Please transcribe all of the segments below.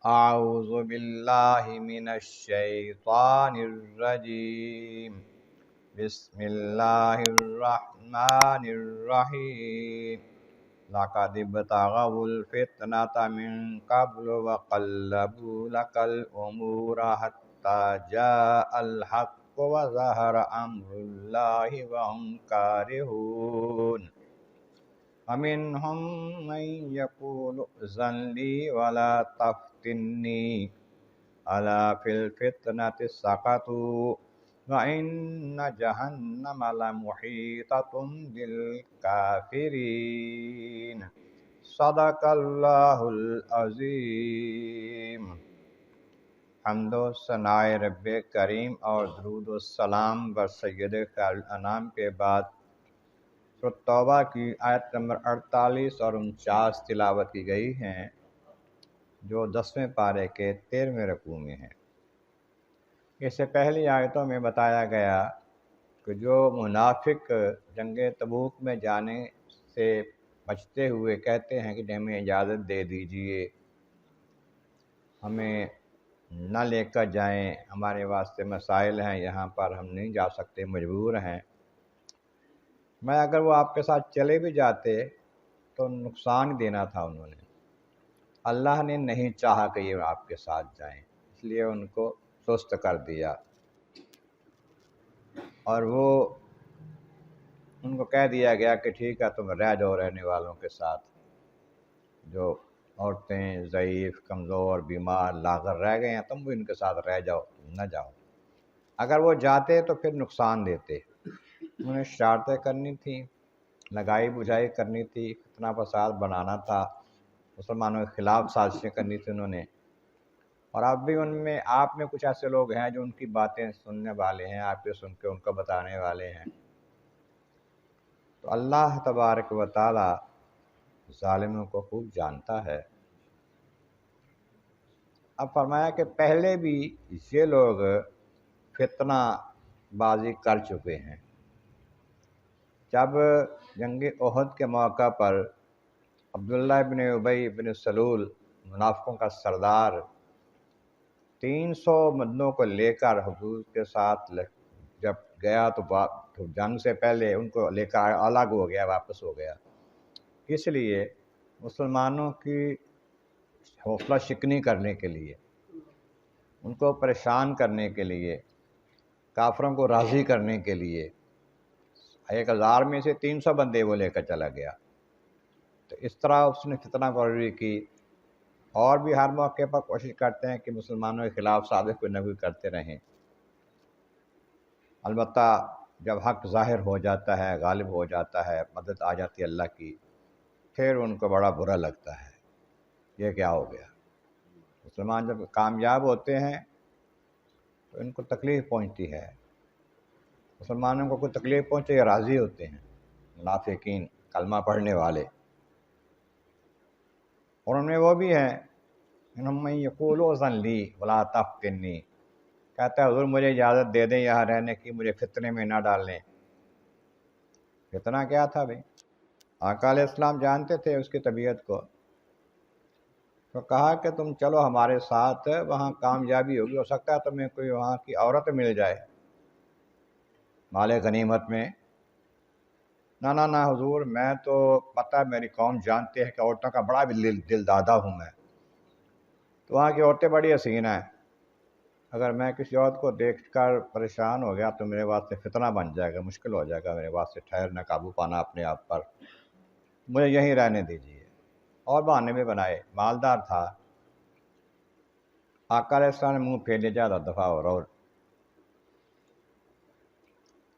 اعوذ باللہ من الشیطان الرجیم بسم اللہ الرحمن الرحیم لقد ابتغوا الفتنة من قبل وقلبوا لك الأمور حتى جاء الحق وظهر أمر الله وهم كارهون ومنهم من يقول ائذن لي ولا تفتني ألا في الفتنة سقطوا وإن جهنم لمحيطة بالكافرين صدق اللہ العظیم۔ حمد و ثنائے رب کریم اور درود و سلام بر سید خیر الانام کے بعد سورۃ توبہ کی آیت نمبر 48 اور 49 تلاوت کی گئی ہیں، جو 10ویں پارے کے 13ویں رکوع میں ہیں۔ اس سے پہلی آیتوں میں بتایا گیا کہ جو منافق جنگ تبوک میں جانے سے بچتے ہوئے کہتے ہیں کہ ہمیں اجازت دے دیجئے، ہمیں نہ لے کر جائیں، ہمارے واسطے مسائل ہیں، یہاں پر ہم نہیں جا سکتے، مجبور ہیں۔ میں اگر وہ آپ کے ساتھ چلے بھی جاتے تو نقصان دینا تھا انہوں نے، اللہ نے نہیں چاہا کہ یہ آپ کے ساتھ جائیں، اس لیے ان کو سست کر دیا، اور وہ ان کو کہہ دیا گیا کہ ٹھیک ہے تم رہ جاؤ رہنے والوں کے ساتھ، جو عورتیں ضعیف کمزور بیمار لاغر رہ گئے ہیں تم بھی ان کے ساتھ رہ جاؤ، تم نہ جاؤ۔ اگر وہ جاتے تو پھر نقصان دیتے، انہیں شرارتیں کرنی تھیں، لگائی بجھائی کرنی تھی، فتنہ فساد بنانا تھا، مسلمانوں کے خلاف سازشیں کرنی تھی انہوں نے۔ اور اب بھی ان میں آپ میں کچھ ایسے لوگ ہیں جو ان کی باتیں سننے والے ہیں، آپ کے سن کے ان کو بتانے والے ہیں۔ تو اللہ تبارک و تعالی ظالموں کو خوب جانتا ہے۔ اب فرمایا کہ پہلے بھی یہ لوگ فتنہ بازی کر چکے ہیں۔ جب جنگ احد کے موقع پر عبداللہ بن ابی بن سلول منافقوں کا سردار 300 مردوں کو لے کر حضور کے ساتھ جب گیا تو جنگ سے پہلے ان کو لے کر الگ ہو گیا، واپس ہو گیا، اس لیے مسلمانوں کی حوصلہ شکنی کرنے کے لیے، ان کو پریشان کرنے کے لیے، کافروں کو راضی کرنے کے لیے 1000 میں سے 300 بندے وہ لے کر چلا گیا۔ تو اس طرح اس نے فتنہ پروری کی، اور بھی ہر موقع پر کوشش کرتے ہیں کہ مسلمانوں کے خلاف سازش کوئی نہ کوئی کرتے رہیں۔ البتہ جب حق ظاہر ہو جاتا ہے، غالب ہو جاتا ہے، مدد آ جاتی ہے اللہ کی، پھر ان کو بڑا برا لگتا ہے، یہ کیا ہو گیا۔ مسلمان جب کامیاب ہوتے ہیں تو ان کو تکلیف پہنچتی ہے، مسلمانوں کو کوئی تکلیف پہنچے یا راضی ہوتے ہیں، منافقین کلمہ پڑھنے والے۔ اور ان میں وہ بھی ہیں انہم من یقول ائذن لی ولا تفتنی، کہتا ہے حضور مجھے اجازت دے دیں یہاں رہنے کی، مجھے فتنے میں نہ ڈالیں۔ فتنہ کیا تھا بھائی؟ آقا علیہ السلام جانتے تھے اس کی طبیعت کو، تو کہا کہ تم چلو ہمارے ساتھ، وہاں کامیابی ہوگی، ہو سکتا ہے تمہیں کوئی وہاں کی عورت مل جائے مال غنیمت میں۔ نہ حضور، میں تو پتہ میری قوم جانتے ہیں کہ عورتوں کا بڑا بھی دل دادا ہوں میں، تو وہاں کی عورتیں بڑی حسین ہیں، اگر میں کسی عورت کو دیکھ کر پریشان ہو گیا تو میرے واسطے فتنہ بن جائے گا، مشکل ہو جائے گا میرے واسطے ٹھہرنا، قابو پانا اپنے آپ پر، مجھے یہیں رہنے دیجیے۔ اور بہانے میں بنائے، مالدار تھا، آقا علیہ السلام نے منہ پھیر لیا، زیادہ دفعہ اور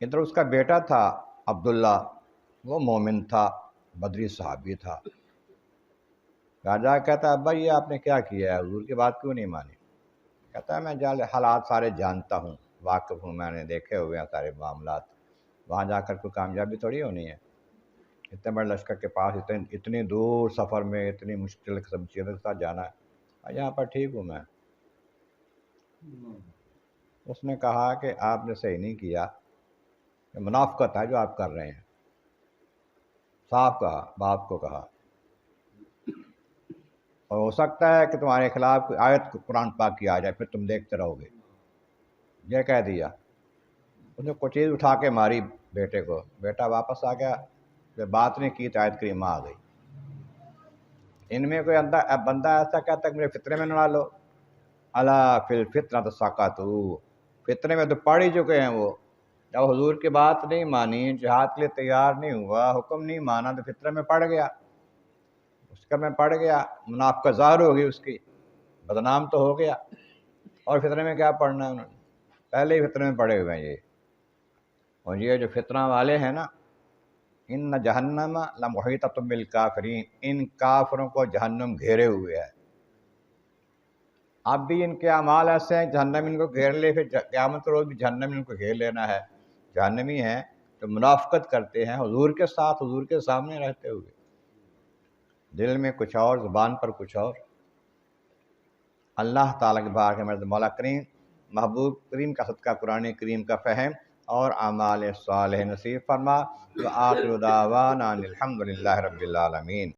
ادھر اس کا بیٹا تھا عبداللہ، وہ مومن تھا، بدری صحابی تھا۔ راجا کہتا ہے ابا یہ آپ نے کیا کیا ہے، حضور کی بات کیوں نہیں مانی؟ کہتا ہے میں حالات سارے جانتا ہوں، واقف ہوں، میں نے دیکھے ہوئے ہیں سارے معاملات، وہاں جا کر کوئی کامیابی تھوڑی ہونی ہے، اتنے بڑے لشکر کے پاس اتنی دور سفر میں اتنی مشکل سب چیزوں کے ساتھ جانا ہے، یہاں پر ٹھیک ہوں میں۔ اس نے کہا کہ آپ نے صحیح نہیں کیا، یہ منافقت ہے جو آپ کر رہے ہیں، صاف کہا، باپ کو کہا۔ اور ہو سکتا ہے کہ تمہارے خلاف کوئی آیت قرآن پاک کی آ جائے، پھر تم دیکھتے رہو گے۔ یہ کہہ دیا، اس نے کوئی چیز اٹھا کے ماری بیٹے کو، بیٹا واپس آ گیا، پھر بات نہیں کی تو آیت کریمہ آ گئی۔ ان میں کوئی بندہ ایسا کہتا ہے کہ میرے فطرے میں نہ ڈالو، الا فی الفطرۃ سقطوا، فطرے میں تو پڑھ ہی چکے ہیں وہ۔ جب حضور کی بات نہیں مانی، جہاد کے لیے تیار نہیں ہوا، حکم نہیں مانا، تو فطرے میں پڑ گیا، اس کا میں پڑ گیا، منافقت ظاہر ہوگی اس کی، بدنام تو ہو گیا۔ اور فطرے میں کیا پڑھنا ہے انہوں نے، پہلے ہی فطرے میں پڑے ہوئے ہیں یہ۔ اور یہ جو فطرہ والے ہیں نا، ان جہنم لمحیطۃ بالکافرین، ان کافروں کو جہنم گھیرے ہوئے ہے۔ اب بھی ان کے اعمال ایسے ہیں، جہنم ان کو گھیر لے، پھر قیامت کے روز بھی جہنم ان کو گھیر لینا ہے۔ جہنمی ہیں تو منافقت کرتے ہیں حضور کے ساتھ، حضور کے سامنے رہتے ہوئے، دل میں کچھ اور، زبان پر کچھ اور۔ اللہ تعالیٰ کے بارے میں مولا کریم، محبوب کریم کا صدقہ قرآن کریم کا فہم اور اعمال صالح نصیب فرما۔ وآخر دعوانا الحمد للہ رب العالمین۔